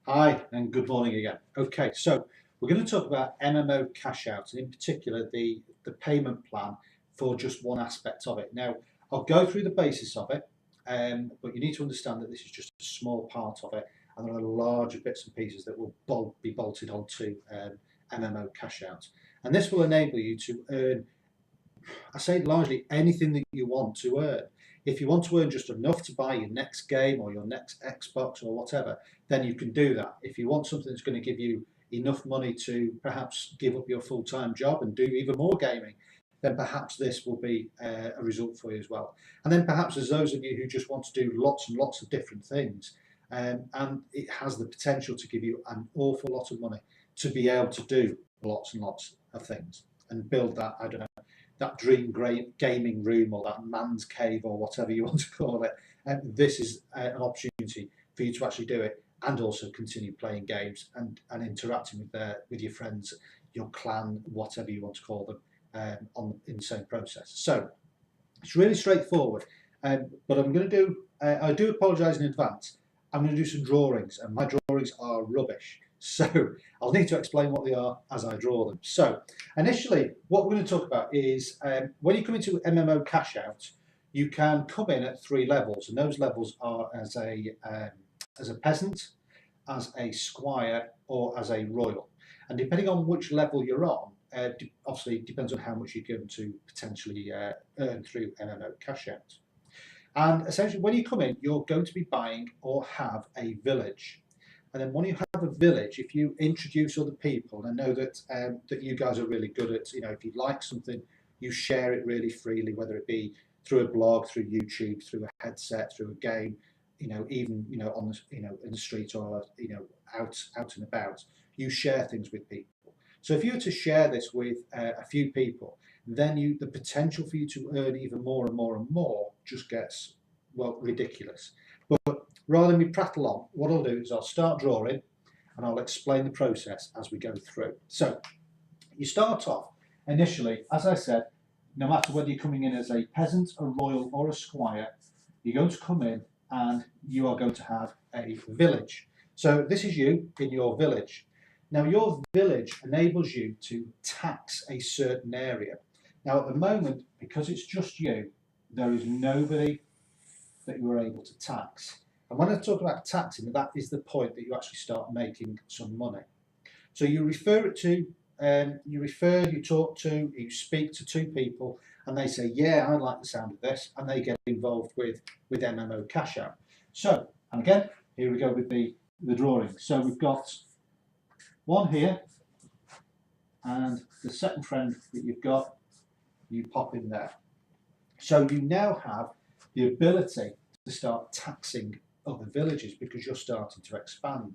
Hi and good morning again. Okay, so we're going to talk about MMO Cashout and in particular the payment plan for just one aspect of it. Now, I'll go through the basis of it, but you need to understand that this is just a small part of it and there are larger bits and pieces that will be bolted onto MMO Cashout. And this will enable you to earn, I say largely anything that you want to earn. If you want to earn just enough to buy your next game or your next Xbox or whatever, then you can do that. If you want something that's going to give you enough money to perhaps give up your full-time job and do even more gaming, then perhaps this will be a result for you as well. And then perhaps there's those of you who just want to do lots and lots of different things, and it has the potential to give you an awful lot of money to be able to do lots and lots of things and build that, I don't know, that dream gaming room or that man's cave or whatever you want to call it. And this is an opportunity for you to actually do it and also continue playing games and interacting with your friends, your clan, whatever you want to call them, in the same process. So it's really straightforward. But I'm going to do, I do apologise in advance. I'm going to do some drawings, and my drawings are rubbish. So I'll need to explain what they are as I draw them. So initially, what we're going to talk about is when you come into MMO Cashout, you can come in at 3 levels, and those levels are as a peasant, as a squire, or as a royal. And depending on which level you're on, obviously it depends on how much you're going to potentially earn through MMO Cashout. And essentially, when you come in, you're going to be buying or have a village. And then when you have a village, if you introduce other people, and I know that that you guys are really good at, if you like something, you share it really freely, whether it be through a blog, through YouTube, through a headset, through a game, even on the, in the street or out and about, you share things with people. So if you were to share this with a few people, then the potential for you to earn even more and more and more just gets, well, ridiculous. But rather than me prattle on, what I'll do is I'll start drawing and I'll explain the process as we go through. So you start off initially, as I said, no matter whether you're coming in as a peasant, a royal or a squire, you're going to come in and you are going to have a village. So this is you in your village. Now your village enables you to tax a certain area. Now at the moment, because it's just you, there is nobody that you are able to tax. And when I talk about taxing, that is the point that you actually start making some money. So you refer it to, you talk to, you speak to 2 people, and they say, yeah, I like the sound of this, and they get involved with MMO Cashout. So, and again, here we go with the drawing. So we've got one here, and the second friend that you've got, you pop in there. So you now have the ability to start taxing other villages because you're starting to expand.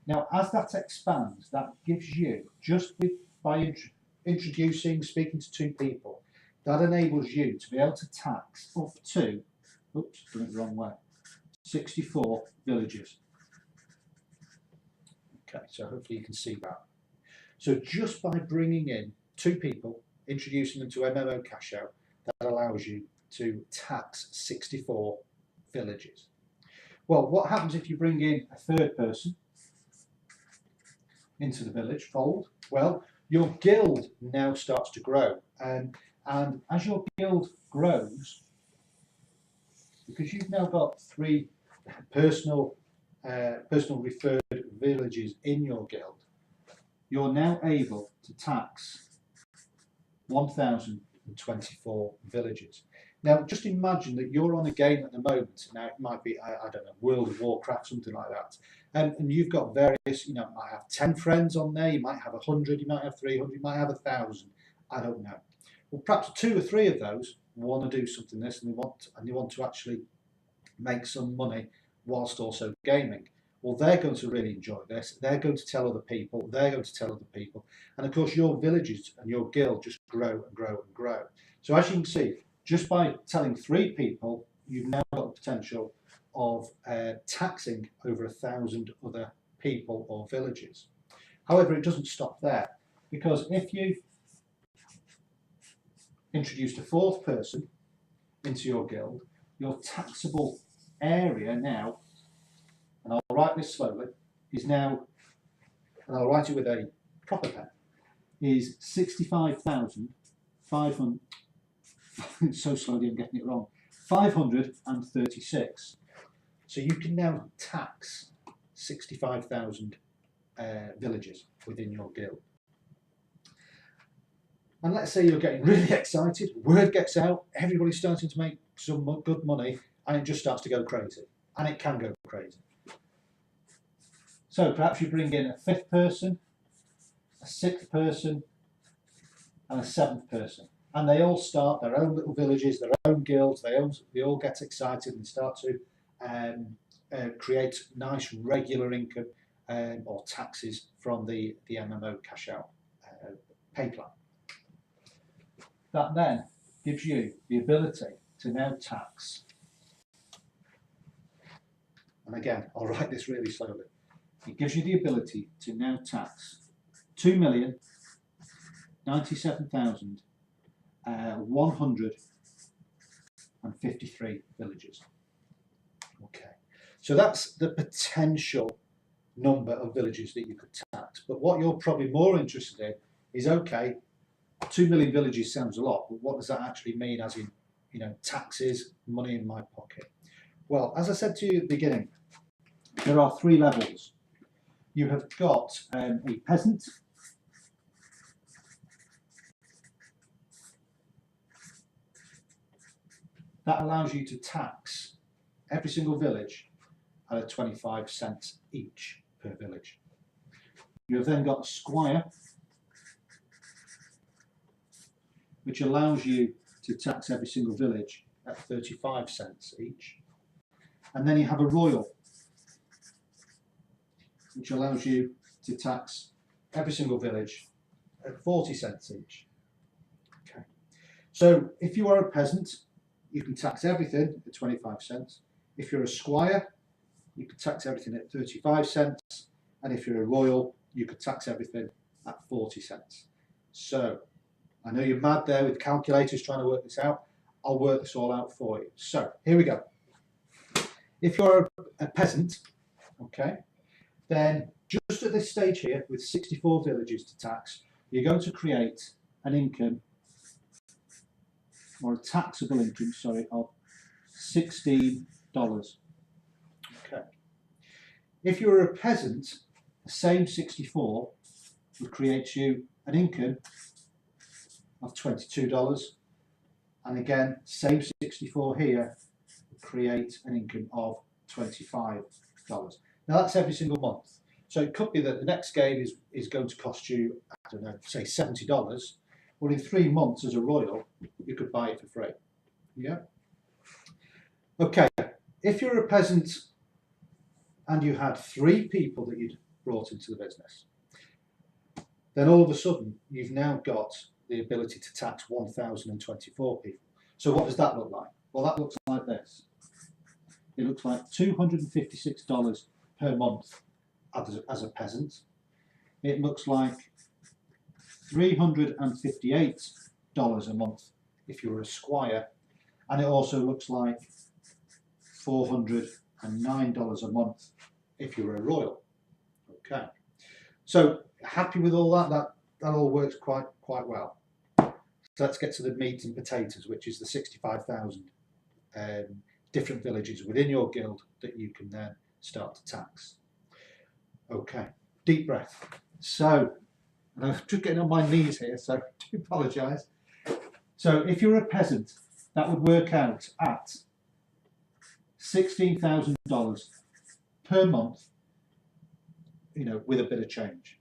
Now, as that expands, that gives you, just by introducing, speaking to 2 people, that enables you to be able to tax up to, oops, done it the wrong way, 64 villages. Okay, so hopefully you can see that. So just by bringing in 2 people, introducing them to MMO Cashout, that allows you to tax 64 villages. Well, what happens if you bring in a 3rd person into the village fold? Well, your guild now starts to grow, and as your guild grows, because you've now got 3 personal referred villages in your guild, you're now able to tax 1,024 villages. Now, just imagine that you're on a game at the moment. Now, it might be, I don't know, World of Warcraft, something like that. And you've got various, you might have 10 friends on there, you might have 100, you might have 300, you might have 1,000. I don't know. Well, perhaps 2 or 3 of those want to do something this and they want to actually make some money whilst also gaming. Well, they're going to really enjoy this. They're going to tell other people. They're going to tell other people. And of course, your villages and your guild just grow and grow and grow. So as you can see, just by telling 3 people, you've now got the potential of taxing over 1,000 other people or villages. However, it doesn't stop there, because if you introduced a 4th person into your guild, your taxable area now, and I'll write this slowly, is now, and I'll write it with a proper pen, is 65,500, so slowly I'm getting it wrong, 536. So you can now tax 65,000 villagers within your guild. And let's say you're getting really excited, word gets out, everybody's starting to make some good money, and it just starts to go crazy. And it can go crazy. So perhaps you bring in a 5th person, a 6th person, and a 7th person. And they all start their own little villages, their own guilds, they all get excited and start to create nice regular income or taxes from the MMO Cashout pay plan. That then gives you the ability to now tax, and again, I'll write this really slowly. It gives you the ability to now tax 2,097,153 villages. Okay, so that's the potential number of villages that you could tax. But what you're probably more interested in is, okay, 2 million villages sounds a lot, but what does that actually mean, as in, you know, taxes, money in my pocket? Well, as I said to you at the beginning, there are 3 levels. You have got a peasant, that allows you to tax every single village at a 25 cents each per village. You have then got a squire, which allows you to tax every single village at 35 cents each. And then you have a royal, which allows you to tax every single village at 40 cents each. Okay. So if you are a peasant, you can tax everything at 25 cents. If you're a squire, you can tax everything at 35 cents. And if you're a royal, you could tax everything at 40 cents. So I know you're mad there with calculators trying to work this out. I'll work this all out for you. So here we go. If you're a peasant, okay, then just at this stage here, with 64 villages to tax, you're going to create an income, or a taxable income, sorry, of $16. Okay. If you were a peasant, the same 64 would create you an income of $22, and again, same 64 here would create an income of $25. Now that's every single month. So it could be that the next game is going to cost you, I don't know, say $70. Well, in 3 months as a royal, you could buy it for free. Yeah. Okay. If you're a peasant and you had 3 people that you'd brought into the business, then all of a sudden you've now got the ability to tax 1,024 people. So what does that look like? Well, that looks like this. It looks like $256 per month as a peasant. It looks like $358 a month if you were a squire, and it also looks like $409 a month if you were a royal. Okay, so happy with all that? That all works quite well. So let's get to the meat and potatoes, which is the 65,000 different villages within your guild that you can then start to tax. Okay, deep breath. So, and I'm just getting on my knees here, so I do apologise. So if you're a peasant, that would work out at $16,000 per month, you know, with a bit of change.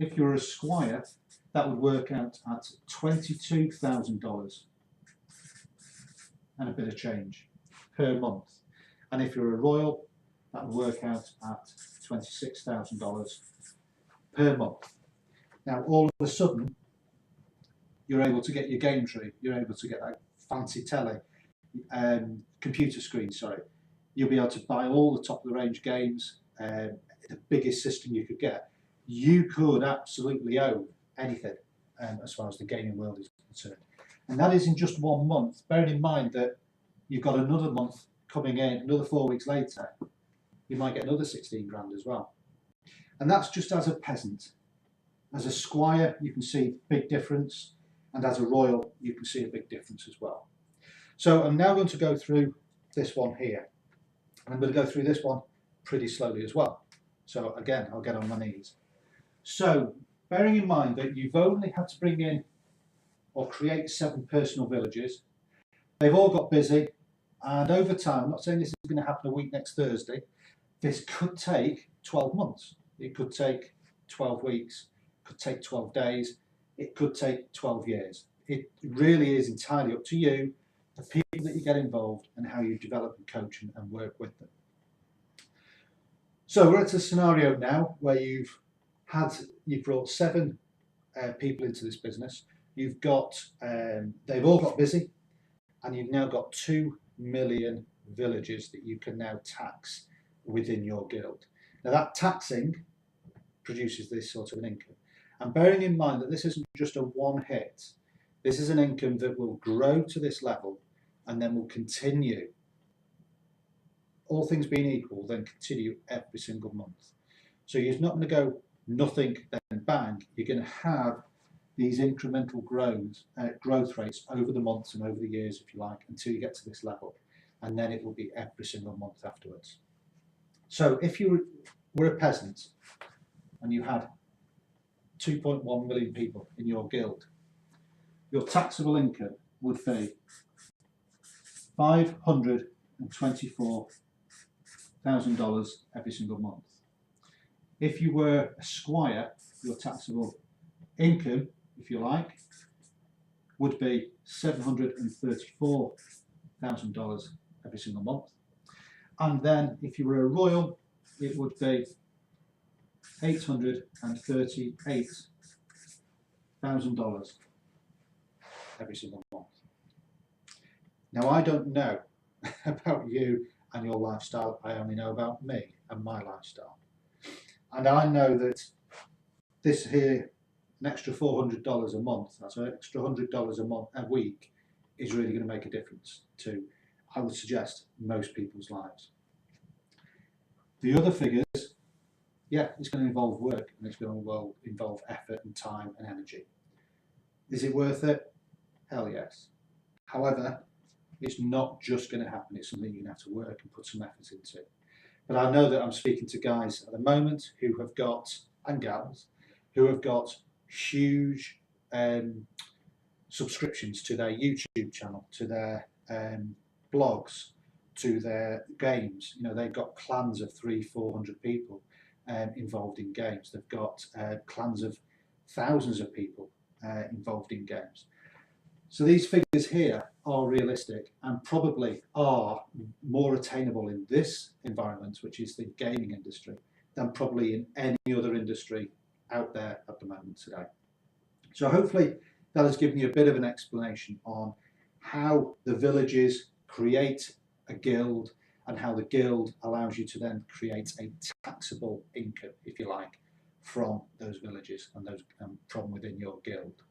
If you're a squire, that would work out at $22,000 and a bit of change per month. And if you're a royal, that would work out at $26,000 per month. Now, all of a sudden, you're able to get your game tree, you're able to get that fancy telly, computer screen, sorry. You'll be able to buy all the top of the range games, the biggest system you could get. You could absolutely own anything as far as the gaming world is concerned. And that is in just 1 month, bearing in mind that you've got another month coming in, another 4 weeks later, you might get another 16 grand as well. And that's just as a peasant. As a squire, you can see big difference, and as a royal, you can see a big difference as well. So I'm now going to go through this one here, and I'm going to go through this one pretty slowly as well. So again, I'll get on my knees. So bearing in mind that you've only had to bring in or create 7 personal villages, they've all got busy, and over time, I'm not saying this is going to happen a week next Thursday, this could take 12 months. It could take 12 weeks, it could take 12 days, it could take 12 years. It really is entirely up to you, the people that you get involved, and how you develop and coach and work with them. So we're at a scenario now where you've brought 7 people into this business. You've got, they've all got busy, and you've now got 2 million villages that you can now tax within your guild. Now that taxing produces this sort of an income. And bearing in mind that this isn't just a one hit, this is an income that will grow to this level and then will continue, all things being equal, then continue every single month. So you're not going to go nothing then bang. You're going to have these incremental growth rates over the months and over the years, if you like, until you get to this level. And then it will be every single month afterwards. So if you were a peasant and you had 2.1 million people in your guild, your taxable income would be $524,000 every single month. If you were a squire, your taxable income, if you like, would be $734,000 every single month. And then if you were a royal, it would be $838,000 every single month. Now, I don't know about you and your lifestyle. I only know about me and my lifestyle. And I know that this here, an extra $400 a month, that's an extra $100 a month, a week, is really going to make a difference to, I would suggest, most people's lives. The other figures, yeah, it's going to involve work, and it's going to involve effort and time and energy. Is it worth it? Hell yes. However, it's not just going to happen. It's something you're going to have to work and put some effort into. But I know that I'm speaking to guys at the moment who have got, and gals, who have got huge subscriptions to their YouTube channel, to their blogs, to their games. You know, they've got clans of 300-400 people involved in games. They've got clans of thousands of people involved in games. So these figures here are realistic and probably are more attainable in this environment, which is the gaming industry, than probably in any other industry out there at the moment today. So hopefully that has given you a bit of an explanation on how the villages create a guild and how the guild allows you to then create a taxable income, if you like, from those villages and those from within your guild.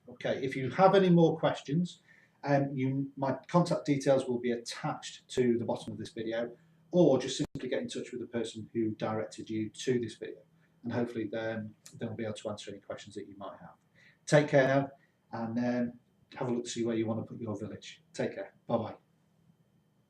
Okay, if you have any more questions, my contact details will be attached to the bottom of this video, or just simply get in touch with the person who directed you to this video, and hopefully then they'll be able to answer any questions that you might have. Take care now, and have a look to see where you want to put your village. Take care. Bye-bye.